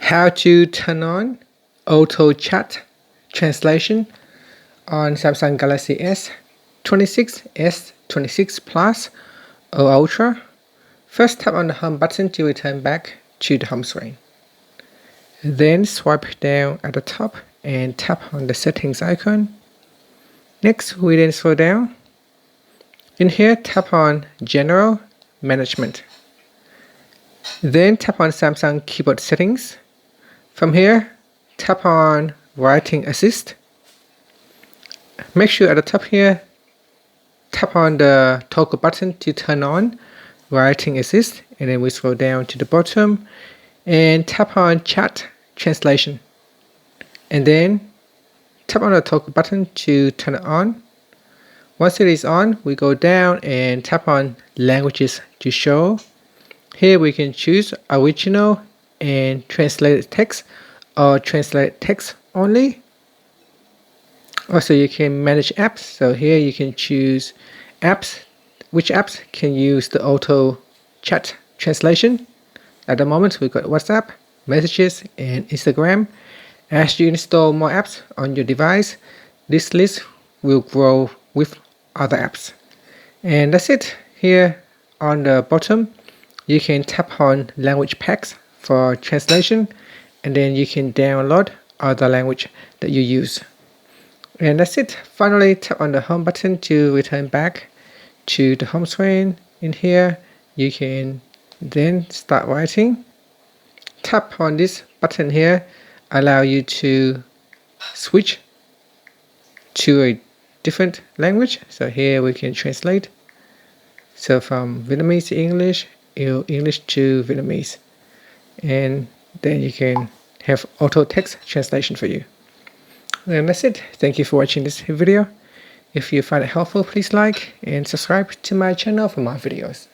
How to turn on auto chat translation on Samsung Galaxy S26, S26 Plus or Ultra. First tap on the home button to return back to the home screen. Then swipe down at the top and tap on the settings icon. Next, we then scroll down. In here, tap on General Management. Then tap on Samsung Keyboard Settings. From here, tap on Writing Assist. Make sure at the top here, tap on the toggle button to turn on Writing Assist, and then we scroll down to the bottom and tap on Chat Translation. And then tap on the toggle button to turn it on. Once it is on, we go down and tap on Languages to show. Here we can choose original and translated text or translated text only. Also, you can manage apps. So here you can choose apps, which apps can use the auto chat translation. At the moment, we've got WhatsApp, Messages, and Instagram. As you install more apps on your device, this list will grow with other apps. And that's it. Here on the bottom, you can tap on language packs for translation, and then you can download other language that you use. And that's it. Finally, tap on the home button to return back to the home screen. In here, you can then start writing. Tap on this button here, allow you to switch to a different language. So here we can translate. So from Vietnamese to English, English to Vietnamese. And then you can have auto text translation for you. And that's it. Thank you for watching this video. If you find it helpful, please like and subscribe to my channel for more videos.